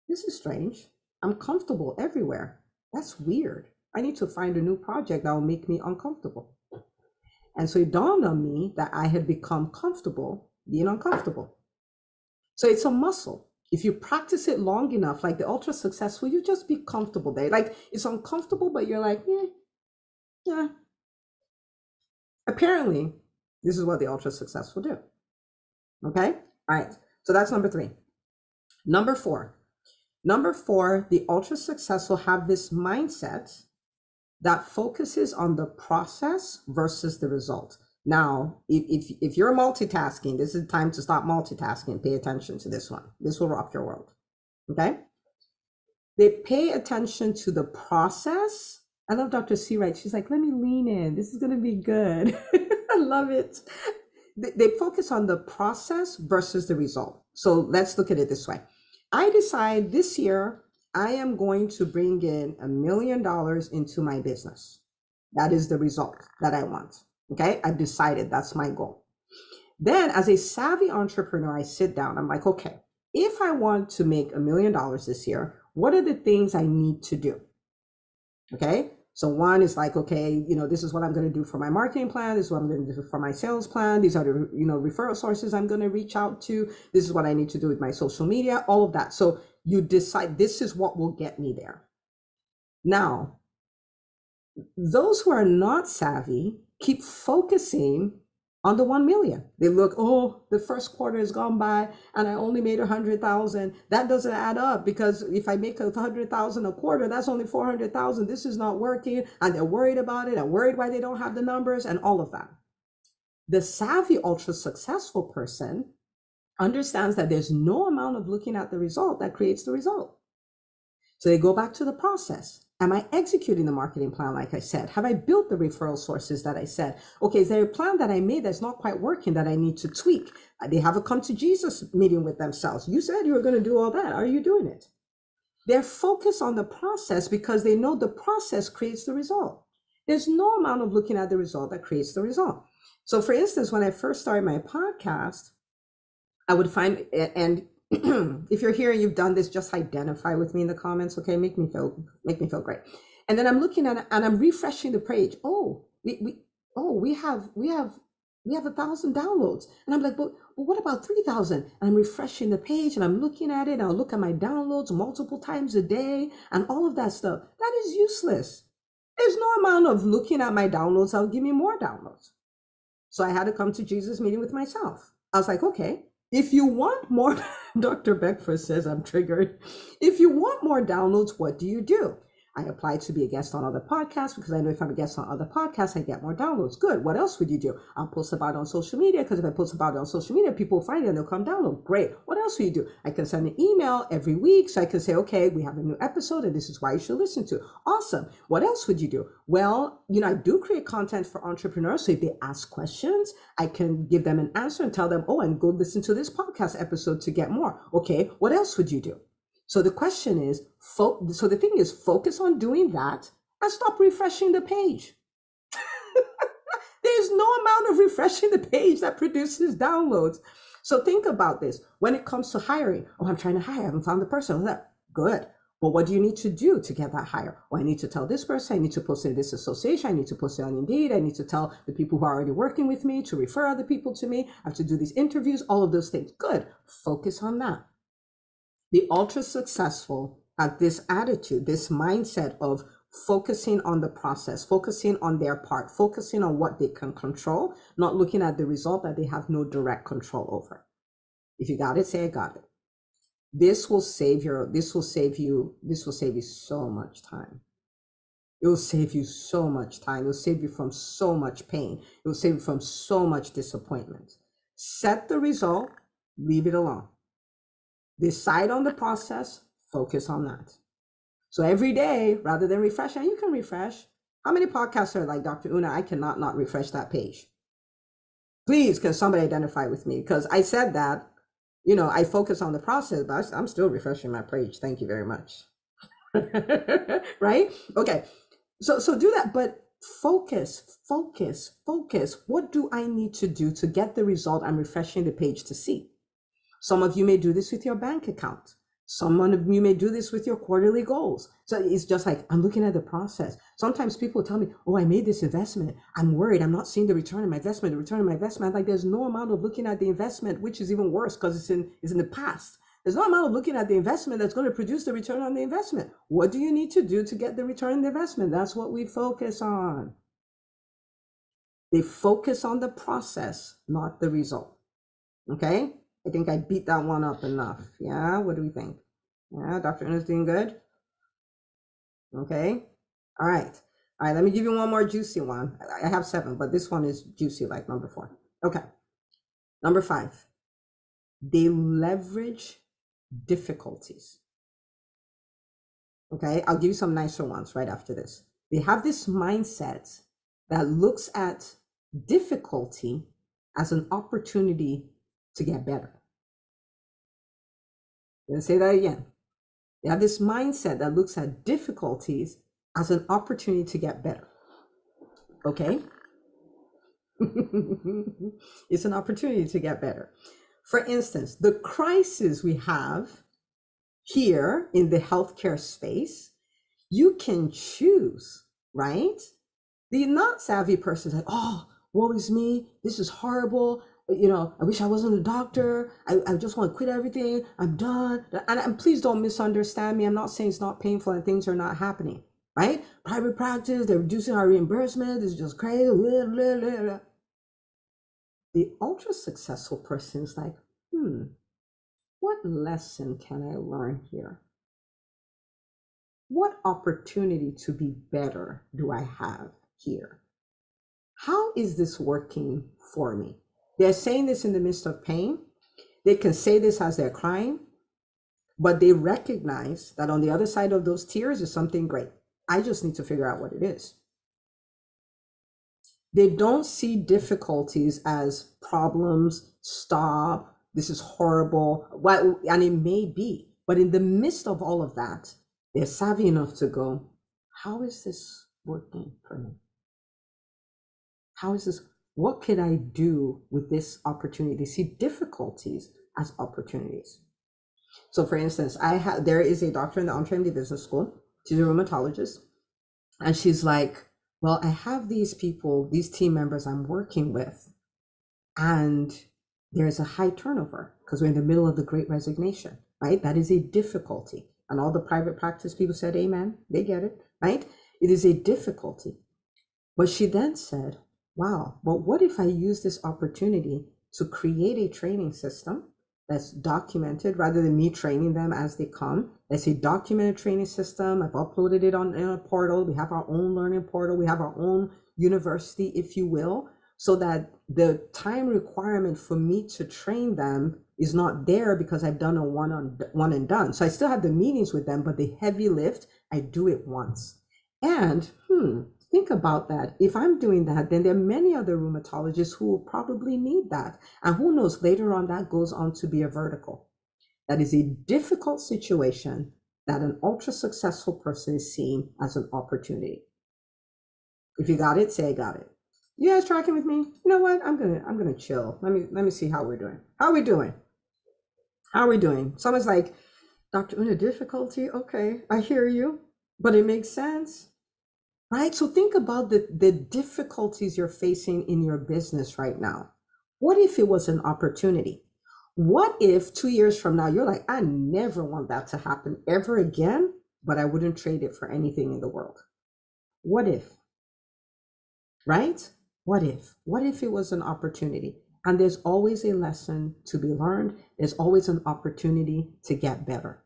B: this is strange. I'm comfortable everywhere. That's weird. I need to find a new project that will make me uncomfortable. And so it dawned on me that I had become comfortable being uncomfortable. So it's a muscle. If you practice it long enough, like the ultra successful, you just be comfortable there. Like, it's uncomfortable, but you're like, yeah. Apparently, this is what the ultra successful do. Okay? All right. So that's number 3. Number 4, the ultra successful have this mindset that focuses on the process versus the result. Now, if you're multitasking, this is time to stop multitasking. Pay attention to this one. This will rock your world. Okay? They pay attention to the process. I love Dr. C. Wright. She's like, let me lean in. This is going to be good. I love it. They focus on the process versus the result. So let's look at it this way. I decide this year I am going to bring in $1 million into my business. That is the result that I want. Okay, I've decided that's my goal. Then as a savvy entrepreneur, I sit down. I'm like, okay, if I want to make $1 million this year, what are the things I need to do? Okay, so one is like, okay, this is what I'm going to do for my marketing plan. This is what I'm going to do for my sales plan. These are the, referral sources I'm going to reach out to. This is what I need to do with my social media, all of that. So you decide this is what will get me there. Now, those who are not savvy keep focusing on the 1 million. They look, oh, the first quarter has gone by and I only made 100,000. That doesn't add up, because if I make 100,000 a quarter, that's only 400,000. This is not working. And they're worried about it. They're worried why they don't have the numbers and all of that. The savvy, ultra successful person understands that there's no amount of looking at the result that creates the result. So they go back to the process. Am I executing the marketing plan like I said? Have I built the referral sources that I said? Okay, is there a plan that I made that's not quite working that I need to tweak? They have a come to Jesus meeting with themselves. You said you were going to do all that. Are you doing it? They're focused on the process because they know the process creates the result. There's no amount of looking at the result that creates the result. So for instance, when I first started my podcast, I would find, and if you're here and you've done this, just identify with me in the comments, okay? Make me feel great. And then I'm looking at it and I'm refreshing the page. Oh, we have 1,000 downloads, and I'm like, but what about 3,000? And I'm refreshing the page and I'm looking at it. And I'll look at my downloads multiple times a day and all of that stuff. That is useless. There's no amount of looking at my downloads that'll give me more downloads. So I had to come to Jesus meeting with myself. I was like, okay, if you want more, Dr. Beckford says I'm triggered. If you want more downloads, what do? I applied to be a guest on other podcasts because I know if I'm a guest on other podcasts, I get more downloads. Good. What else would you do? I'll post about it on social media, because if I post about it on social media, people find it and they'll come download. Great. What else will you do? I can send an email every week. So I can say, okay, we have a new episode and this is why you should listen to. Awesome. What else would you do? Well, I do create content for entrepreneurs. So if they ask questions, I can give them an answer and tell them, oh, and go listen to this podcast episode to get more. Okay. What else would you do? So the question is, so the thing is, focus on doing that and stop refreshing the page. There's no amount of refreshing the page that produces downloads. So think about this. When it comes to hiring, oh, I'm trying to hire, I haven't found the person. Good. Well, what do you need to do to get that hire? Well, I need to tell this person, I need to post it in this association, I need to post it on Indeed, I need to tell the people who are already working with me to refer other people to me, I have to do these interviews, all of those things. Good. Focus on that. The ultra successful have this attitude, this mindset of focusing on the process, focusing on their part, focusing on what they can control, not looking at the result that they have no direct control over. If you got it, say I got it. This will save you so much time. It will save you so much time. It will save you from so much pain. It will save you from so much disappointment. Set the result, leave it alone. Decide on the process, focus on that. So every day, rather than refresh, and you can refresh. How many podcasts are like, Dr. Una, I cannot not refresh that page? Please, can somebody identify with me? Because I said that, I focus on the process, but I'm still refreshing my page. Thank you very much. Right? Okay. So do that, but focus. What do I need to do to get the result I'm refreshing the page to see? Some of you may do this with your bank account. Some of you may do this with your quarterly goals. So it's just like, I'm looking at the process. Sometimes people tell me, oh, I made this investment. I'm worried. I'm not seeing the return on my investment. Like, there's no amount of looking at the investment, which is even worse because it's in the past. There's no amount of looking at the investment that's going to produce the return on the investment. What do you need to do to get the return on the investment? That's what we focus on. They focus on the process, not the result. Okay? I think I beat that one up enough. Yeah, what do we think? Yeah, Dr. Una's doing good. Okay, all right, let me give you one more juicy one. I have 7, but this one is juicy, like number 4. Okay, number 5, they leverage difficulties. Okay, I'll give you some nicer ones right after this. They have this mindset that looks at difficulty as an opportunity to get better. I'm going to say that again. They have this mindset that looks at difficulties as an opportunity to get better. Okay? It's an opportunity to get better. For instance, the crisis we have here in the healthcare space, you can choose, right? The not savvy person is like, oh, woe is me. This is horrible. I wish I wasn't a doctor. I just want to quit everything. I'm done. And please don't misunderstand me. I'm not saying it's not painful and things are not happening, right? Private practice, they're reducing our reimbursement. This is just crazy. Blah, blah, blah, blah. The ultra successful person is like, what lesson can I learn here? What opportunity to be better do I have here? How is this working for me? They're saying this in the midst of pain. They can say this as they're crying, but they recognize that on the other side of those tears is something great. I just need to figure out what it is. They don't see difficulties as problems, stop, this is horrible, and it may be. But in the midst of all of that, they're savvy enough to go, how is this working for me? How is this? What could I do with this opportunity? They see difficulties as opportunities. So for instance, there is a doctor in the EntreMD business school. She's a rheumatologist. And she's like, well, I have these people, these team members I'm working with, and there's a high turnover because we're in the middle of the great resignation, right? That is a difficulty. And all the private practice people said, amen, they get it, right? It is a difficulty. But she then said, wow, but what if I use this opportunity to create a training system that's documented rather than me training them as they come? Let's say documented training system. I've uploaded it on a portal. We have our own learning portal. We have our own university, if you will, so that the time requirement for me to train them is not there because I've done a one and done. So I still have the meetings with them, but the heavy lift, I do it once. And think about that. If I'm doing that, then there are many other rheumatologists who will probably need that. And who knows, later on, that goes on to be a vertical. That is a difficult situation that an ultra successful person is seeing as an opportunity. If you got it, say I got it. You guys tracking with me? You know what? I'm gonna chill. Let me see how we're doing. How are we doing? How are we doing? Someone's like, Dr. Una, difficulty? Okay, I hear you, but it makes sense. Right? So think about the difficulties you're facing in your business right now. What if it was an opportunity? What if 2 years from now, you're like, I never want that to happen ever again, but I wouldn't trade it for anything in the world? What if? Right? What if? What if it was an opportunity? And there's always a lesson to be learned. There's always an opportunity to get better.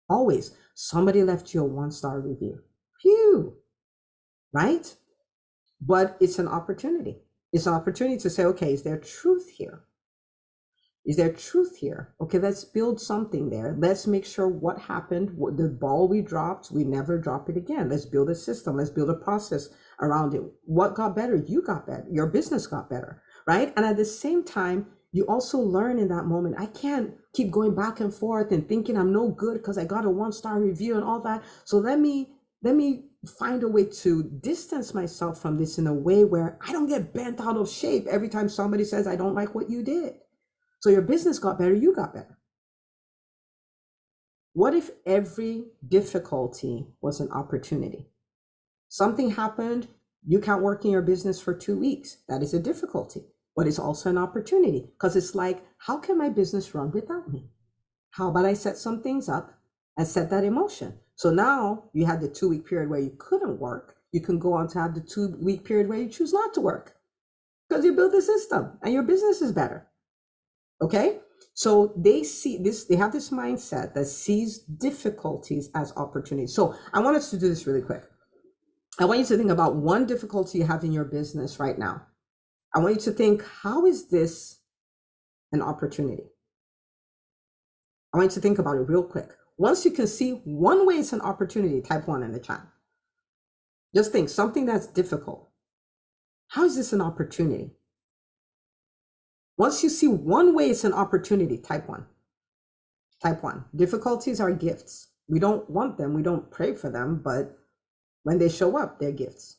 B: Always. Somebody left you a 1-star review. Phew. Right? But it's an opportunity. It's an opportunity to say, okay, is there truth here? Is there truth here? Okay, let's build something there. Let's make sure what happened, the ball we dropped, we never drop it again. Let's build a system. Let's build a process around it. What got better? You got better. Your business got better, right? And at the same time, you also learn in that moment, I can't keep going back and forth and thinking I'm no good because I got a 1-star review and all that. So let me find a way to distance myself from this in a way where I don't get bent out of shape every time somebody says, I don't like what you did. So your business got better, you got better. What if every difficulty was an opportunity? Something happened, you can't work in your business for 2 weeks. That is a difficulty, but it's also an opportunity because it's like, how can my business run without me? How about I set some things up and set that in motion? So now you had the 2-week period where you couldn't work. You can go on to have the 2-week period where you choose not to work because you build the system and your business is better. Okay, so they see this, they have this mindset that sees difficulties as opportunities. So I want us to do this really quick. I want you to think about one difficulty you have in your business right now. I want you to think, how is this an opportunity? I want you to think about it real quick. Once you can see one way it's an opportunity, type 1 in the chat. Just think, something that's difficult. How is this an opportunity? Once you see one way it's an opportunity, type 1. Type 1. Difficulties are gifts. We don't want them. We don't pray for them, but when they show up, they're gifts.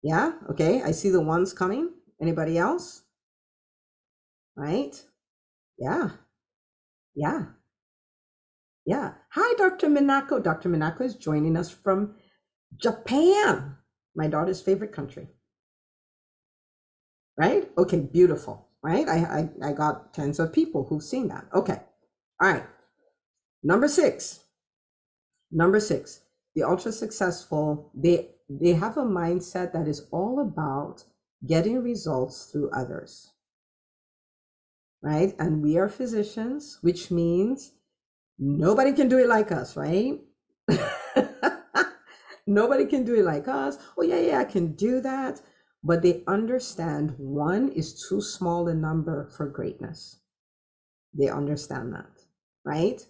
B: Yeah? Okay. I see the ones coming. Anybody else? Right? Yeah. Yeah. Yeah. Hi, Dr. Minako. Dr. Minako is joining us from Japan, my daughter's favorite country. Right? Okay, beautiful. Right? I got tens of people who've seen that. Okay. All right. Number 6. The ultra successful, they have a mindset that is all about getting results through others. right? And we are physicians, which means nobody can do it like us, right? Nobody can do it like us. Oh, yeah, yeah, I can do that. But they understand one is too small a number for greatness. They understand that, right?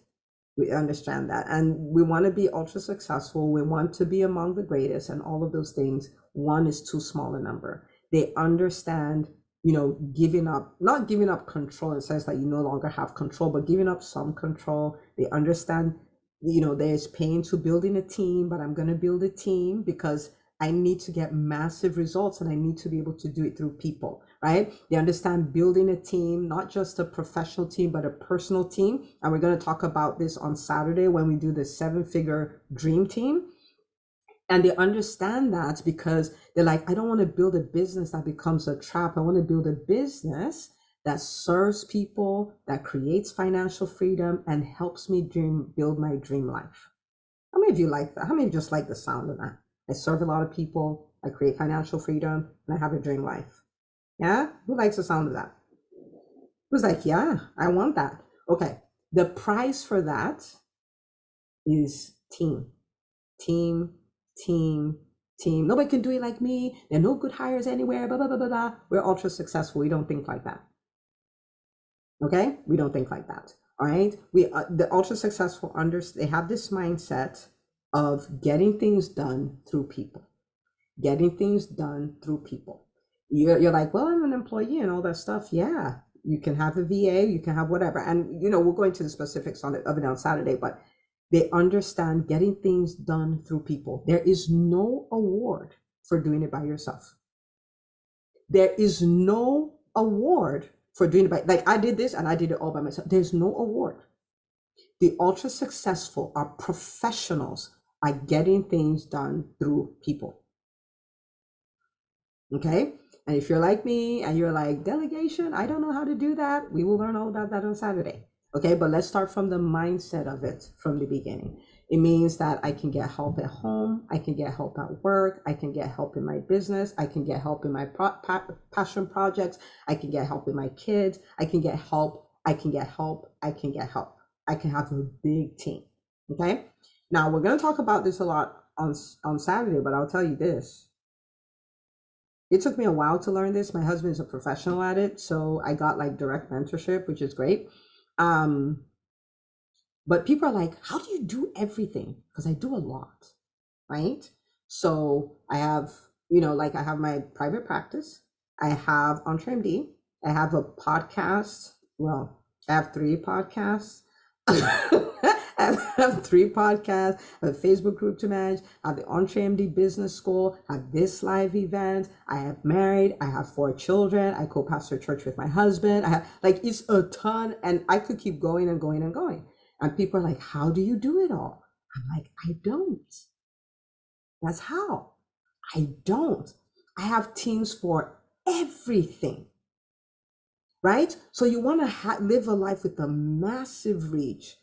B: We understand that. And we want to be ultra successful. We want to be among the greatest and all of those things. One is too small a number. They understand, giving up, not giving up control in the sense that you no longer have control, but giving up some control. They understand, there's pain to building a team, but I'm going to build a team because I need to get massive results and I need to be able to do it through people, right? They understand building a team, not just a professional team, but a personal team. And we're going to talk about this on Saturday when we do the 7-figure dream team. And they understand that because they're like, I don't want to build a business that becomes a trap. I want to build a business that serves people, that creates financial freedom and helps me build my dream life. How many of you like that? How many of you just like the sound of that? I serve a lot of people, I create financial freedom, and I have a dream life. Yeah? Who likes the sound of that? Who's like, yeah, I want that. Okay. The price for that is team, team, team, team. Nobody can do it like me. There are no good hires anywhere, blah, blah, blah, blah, blah. We're ultra successful. We don't think like that. Okay? We don't think like that. All right? The ultra successful, they have this mindset of getting things done through people. Getting things done through people. You're like, well, I'm an employee and all that stuff. Yeah, you can have a VA, you can have whatever. And, we'll go into the specifics of it on Saturday, but they understand getting things done through people. There is no award for doing it by yourself. There is no award for doing it like I did this and I did it all by myself. There's no award. The ultra successful are professionals at getting things done through people. Okay? And if you're like me and you're like, delegation, I don't know how to do that, we will learn all about that on Saturday. Okay, but let's start from the mindset of it from the beginning. It means that I can get help at home, I can get help at work, I can get help in my business, I can get help in my passion projects, I can get help with my kids, I can get help, I can get help, I can get help. I can have a big team. Okay, now we're going to talk about this a lot on Saturday, but I'll tell you this. It took me a while to learn this. My husband is a professional at it, so I got like direct mentorship, which is great. But people are like, how do you do everything? Because I do a lot, right? So I have, I have my private practice. I have EntreMD. I have a podcast. Well, I have 3 podcasts. I have 3 podcasts, I have a Facebook group to manage, I have the EntreMD Business School, I have this live event, I am married, I have 4 children, I co-pastor church with my husband, I have it's a ton, and I could keep going and going and going. And people are like, how do you do it all? I'm like, I don't. That's how. I don't. I have teams for everything. Right? So you want to live a life with a massive reach,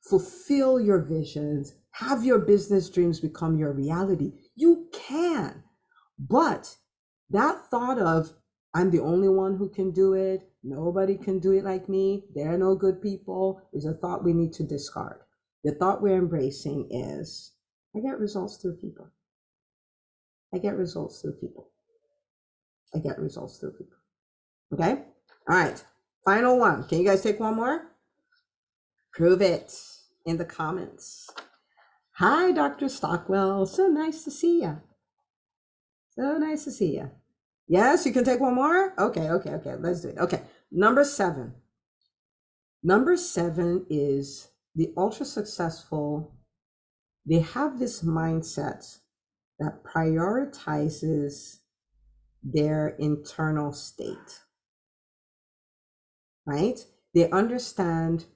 B: fulfill your visions, have your business dreams become your reality. You can. But that thought of, I'm the only one who can do it, nobody can do it like me, there are no good people, is a thought we need to discard. The thought we're embracing is, I get results through people. I get results through people. I get results through people. Okay? All right, final one. Can you guys take one more? Prove it in the comments. Hi, Dr. Stockwell. So nice to see you. So nice to see you. Yes, you can take one more? Okay. Let's do it. Okay, number 7. Number 7 is the ultra successful. They have this mindset that prioritizes their internal state. Right? They understand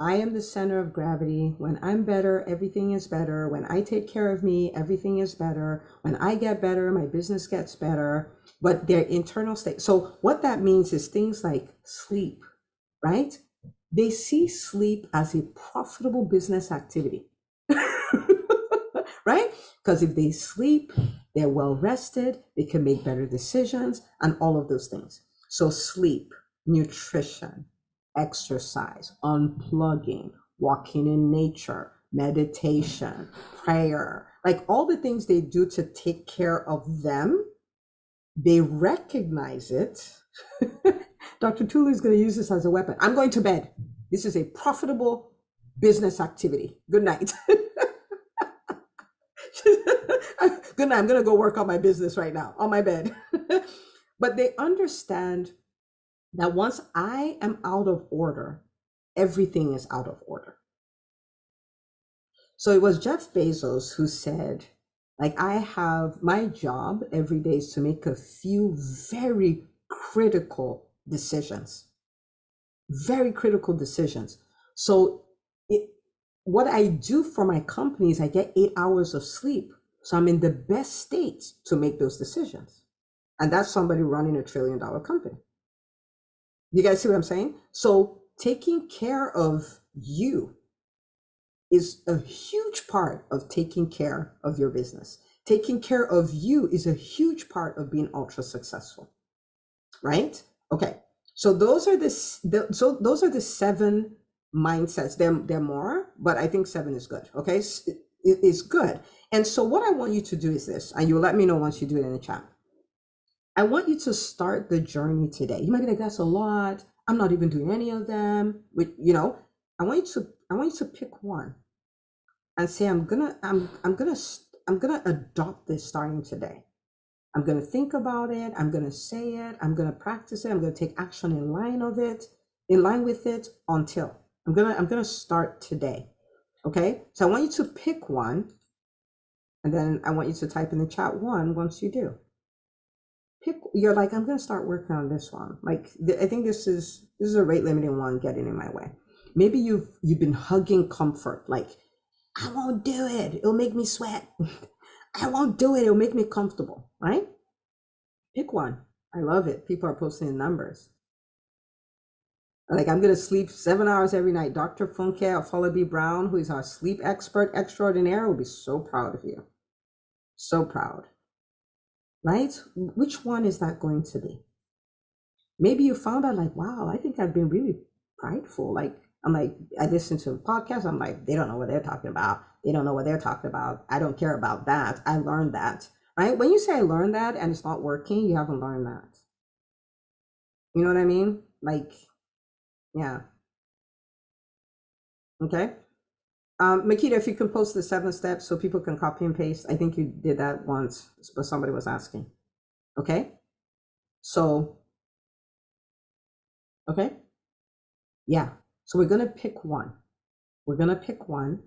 B: I am the center of gravity. When I'm better, everything is better. When I take care of me, everything is better. When I get better, my business gets better. But their internal state. So what that means is things like sleep, right? They see sleep as a profitable business activity, right? Because if they sleep, they're well rested, they can make better decisions and all of those things. So sleep, nutrition, exercise, unplugging, walking in nature, meditation, prayer, like all the things they do to take care of them, they recognize it. Dr. Tulu is going to use this as a weapon. I'm going to bed. This is a profitable business activity. Good night. Good night. I'm going to go work on my business right now on my bed. But they understand that once I am out of order, everything is out of order. So it was Jeff Bezos who said, like, I have my job every day is to make a few very critical decisions, very critical decisions. So what I do for my company is I get 8 hours of sleep. So I'm in the best state to make those decisions. And that's somebody running $1 trillion company. You guys see what I'm saying? So taking care of you is a huge part of taking care of your business. Taking care of you is a huge part of being ultra successful, right? Okay, so those are the 7 mindsets. They're more, but I think 7 is good. Okay, it is good. And so what I want you to do is this, and you'll let me know once you do it in the chat. I want you to start the journey today. You might be like, that's a lot. I'm not even doing any of them. I want you to pick one and say, I'm gonna adopt this starting today. I'm gonna think about it. I'm gonna say it. I'm gonna practice it. I'm gonna take action in line with it until I'm gonna start today. Okay. So I want you to pick one, and then I want you to type in the chat one once you do. You're like, I'm gonna start working on this one. Like, I think this is a rate limiting one getting in my way. Maybe you've been hugging comfort, like, I won't do it. It'll make me sweat. I won't do it. It'll make me comfortable, right? Pick one. I love it. People are posting in numbers. Like, I'm going to sleep 7 hours every night. Dr. Funke Afolabi Brown, who is our sleep expert extraordinaire, will be so proud of you. So proud, right? Which one is that going to be? Maybe you found out like, wow, I think I've been really prideful. Like, I listen to a podcast. I'm like, they don't know what they're talking about. They don't know what they're talking about. I don't care about that. I learned that, right? When you say I learned that and it's not working, you haven't learned that. You know what I mean? Like, yeah. Okay. Makita, if you can post the 7 steps so people can copy and paste. I think you did that once, but somebody was asking. Okay. So, okay. Yeah. So we're going to pick one. We're going to pick one.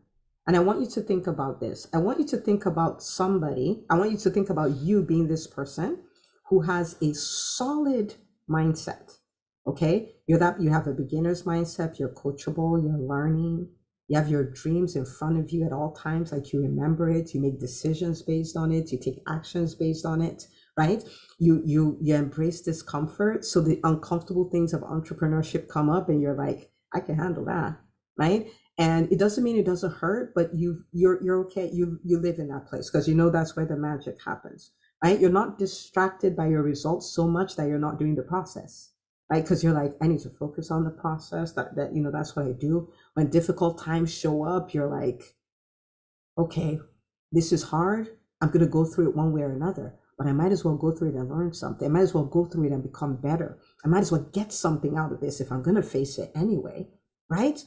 B: And I want you to think about this. I want you to think about somebody. I want you to think about you being this person who has a solid mindset. Okay? You have a beginner's mindset. You're coachable. You're learning. You have your dreams in front of you at all times. Like, you remember it. You make decisions based on it. You take actions based on it. Right? You embrace discomfort. So the uncomfortable things of entrepreneurship come up and you're like, I can handle that. Right? And it doesn't mean it doesn't hurt, but you're okay. You live in that place because you know that's where the magic happens, right? You're not distracted by your results so much that you're not doing the process, right? Because you're like, I need to focus on the process. That's what I do. When difficult times show up, you're like, okay, this is hard. I'm gonna go through it one way or another, but I might as well go through it and learn something. I might as well go through it and become better. I might as well get something out of this if I'm gonna face it anyway, right?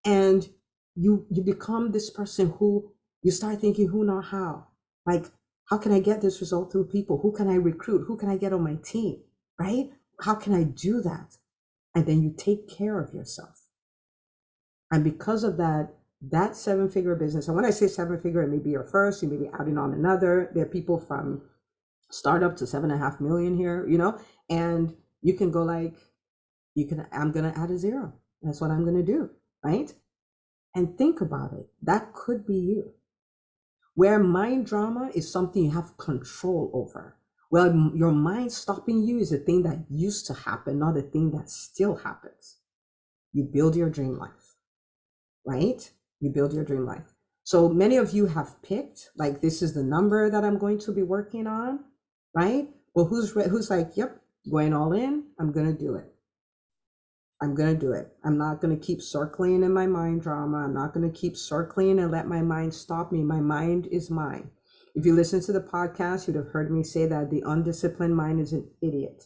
B: And you become this person who you start thinking, who, not how. Like, how can I get this result through people? Who can I recruit? Who can I get on my team, right? How can I do that? And then you take care of yourself. And because of that 7-figure business, and when I say 7-figure, it may be your first, you may be adding on another. There are people from startup to 7.5 million here, and you can go like, I'm going to add a 0. That's what I'm going to do, right? And think about it. That could be you. Where mind drama is something you have control over. Well, your mind stopping you is a thing that used to happen, not a thing that still happens. You build your dream life, right? You build your dream life. So many of you have picked, like, this is the number that I'm going to be working on, right? Well, who's like, yep, going all in, I'm going to do it. I'm going to do it. I'm not going to keep circling in my mind drama. I'm not going to keep circling and let my mind stop me. My mind is mine. If you listen to the podcast, you'd have heard me say that the undisciplined mind is an idiot.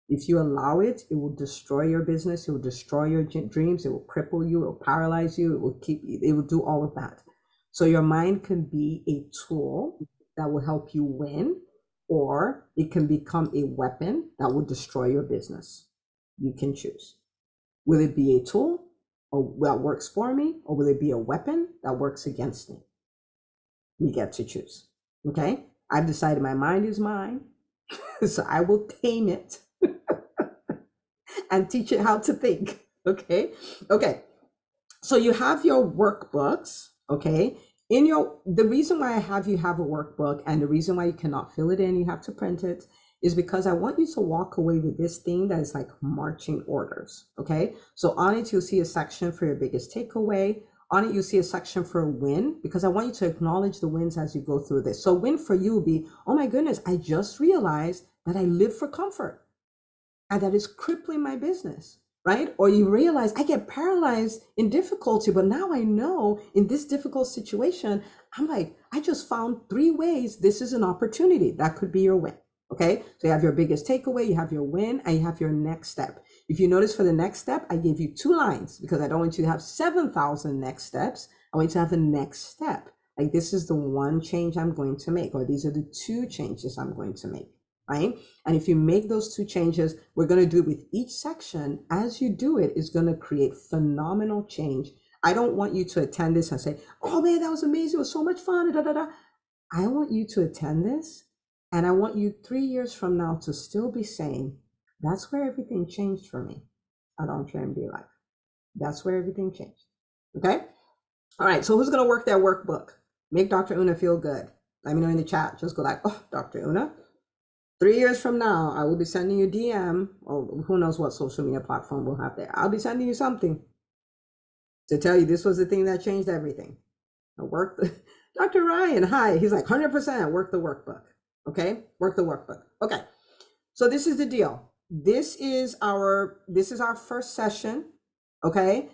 B: If you allow it, it will destroy your business. It will destroy your dreams. It will cripple you. It will paralyze you. It will do all of that. So your mind can be a tool that will help you win, or it can become a weapon that will destroy your business. You can choose. Will it be a tool that works for me, or will it be a weapon that works against me? You get to choose. Okay? I've decided my mind is mine, so I will tame it and teach it how to think. Okay? Okay. So you have your workbooks, okay? The reason why I have you have a workbook, and the reason why you cannot fill it in, you have to print it, is because I want you to walk away with this thing that is like marching orders, okay? So on it, you'll see a section for your biggest takeaway. On it, you'll see a section for a win, because I want you to acknowledge the wins as you go through this. So win for you will be, oh my goodness, I just realized that I live for comfort and that is crippling my business, right? Or you realize I get paralyzed in difficulty, but now I know in this difficult situation, I'm like, I just found 3 ways. This is an opportunity. That could be your win. Okay. So you have your biggest takeaway, you have your win, and you have your next step. If you notice, for the next step, I gave you 2 lines because I don't want you to have 7,000 next steps. I want you to have a next step. Like, this is the 1 change I'm going to make, or these are the 2 changes I'm going to make. Right? And if you make those 2 changes, we're going to do it with each section. As you do it, it's going to create phenomenal change. I don't want you to attend this and say, oh man, that was amazing. It was so much fun. Da, da, da. I want you to attend this. And I want you 3 years from now to still be saying, that's where everything changed for me at EntreMD Life. That's where everything changed. Okay. All right. So who's going to work their workbook? Make Dr. Una feel good. Let me know in the chat. Just go like, oh, Dr. Una, 3 years from now, I will be sending you DM, or who knows what social media platform we'll have there. I'll be sending you something to tell you this was the thing that changed everything. Dr. Ryan, hi. He's like 100% work the workbook. Okay. Work the workbook. Okay. So this is the deal. This is our first session. Okay.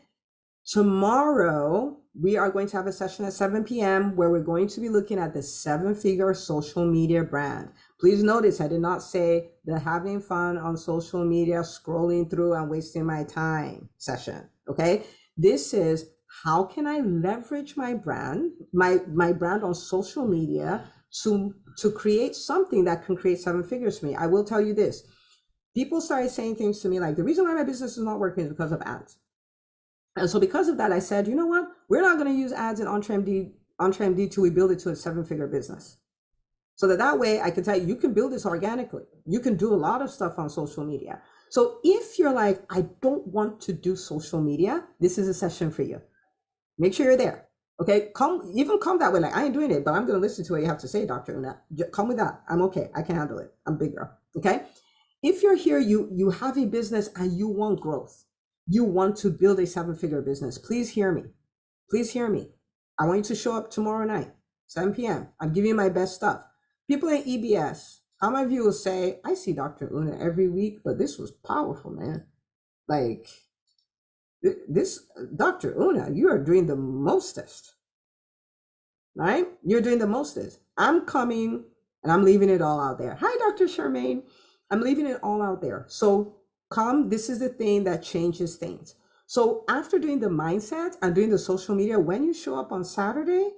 B: Tomorrow, we are going to have a session at 7 p.m. where we're going to be looking at the 7-figure social media brand. Please notice I did not say the having fun on social media, scrolling through and wasting my time session. Okay. This is how can I leverage my brand, my brand on social media to create something that can create 7 figures for me. I will tell you this. People started saying things to me like, the reason why my business is not working is because of ads. And so because of that, I said, you know what? We're not going to use ads in EntreMD till we build it to a 7-figure business. So that way I can tell you, you can build this organically. You can do a lot of stuff on social media. So if you're like, I don't want to do social media, this is a session for you. Make sure you're there. Okay. Come that way. Like, I ain't doing it, but I'm going to listen to what you have to say, Dr. Una. Come with that. I'm okay. I can handle it. I'm big girl. Okay. If you're here, you have a business and you want growth. You want to build a 7-figure business. Please hear me. Please hear me. I want you to show up tomorrow night, 7 p.m. I'm giving you my best stuff. People at EBS, how many of you will say, I see Dr. Una every week, but this was powerful, man. Like, this, Dr. Una, you are doing the mostest. Right? You're doing the mostest. I'm coming and I'm leaving it all out there. Hi, Dr. Charmaine. I'm leaving it all out there. So come, this is the thing that changes things. So after doing the mindset and doing the social media, when you show up on Saturday,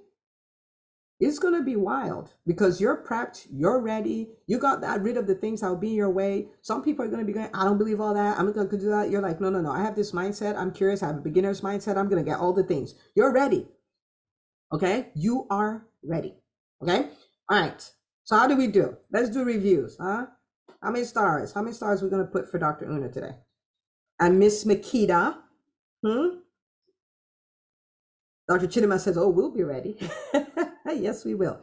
B: it's going to be wild because you're prepped, you're ready, you got rid of the things that will be in your way. Some people are going to be going, I don't believe all that, I'm not going to do that. You're like, no, I have this mindset, I'm curious, I have a beginner's mindset, I'm going to get all the things. You're ready. Okay, you are ready. Okay, all right. So how do we do? Let's do reviews, huh? How many stars? How many stars are we going to put for Dr. Una today? And Miss Makita, Dr. Chidima says, oh, we'll be ready. Yes, we will.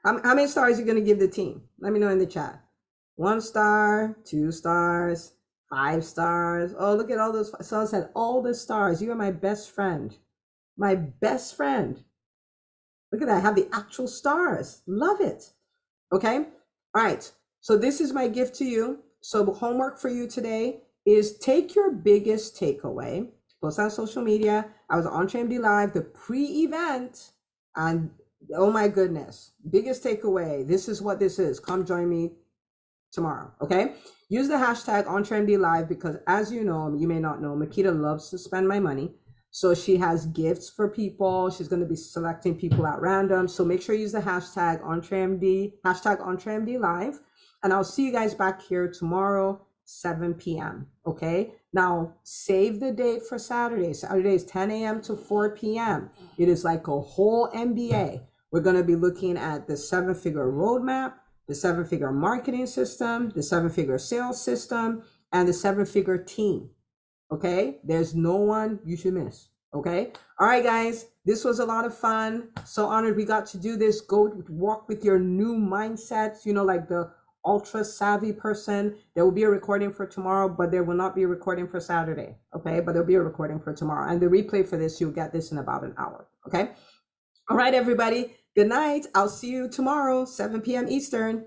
B: How many stars are you going to give the team? Let me know in the chat. 1 star, 2 stars, 5 stars. Oh, look at all those. Someone said, all the stars. You are my best friend. My best friend. Look at that. I have the actual stars. Love it. Okay. All right. So this is my gift to you. So homework for you today is take your biggest takeaway, post on social media. I was on EntreMD Live, the pre-event, and oh my goodness, biggest takeaway. This is what this is. Come join me tomorrow, okay? Use the hashtag EntreMD Live because, as you know, you may not know, Makita loves to spend my money. So she has gifts for people. She's going to be selecting people at random. So make sure you use the hashtag EntreMD, hashtag EntreMD Live. And I'll see you guys back here tomorrow, 7 p.m. Okay? Now, save the date for Saturday. Saturday is 10 a.m. to 4 p.m. It is like a whole MBA. We're going to be looking at the 7-figure roadmap, the 7-figure marketing system, the 7-figure sales system, and the 7-figure team. Okay, there's no one you should miss. Okay, all right, guys, this was a lot of fun. So honored we got to do this. Go walk with your new mindset, you know, like the ultra savvy person. There will be a recording for tomorrow, but there will not be a recording for Saturday. Okay, but there'll be a recording for tomorrow, and the replay for this, you'll get this in about an hour. Okay, all right, everybody, good night. I'll see you tomorrow, 7 p.m. Eastern.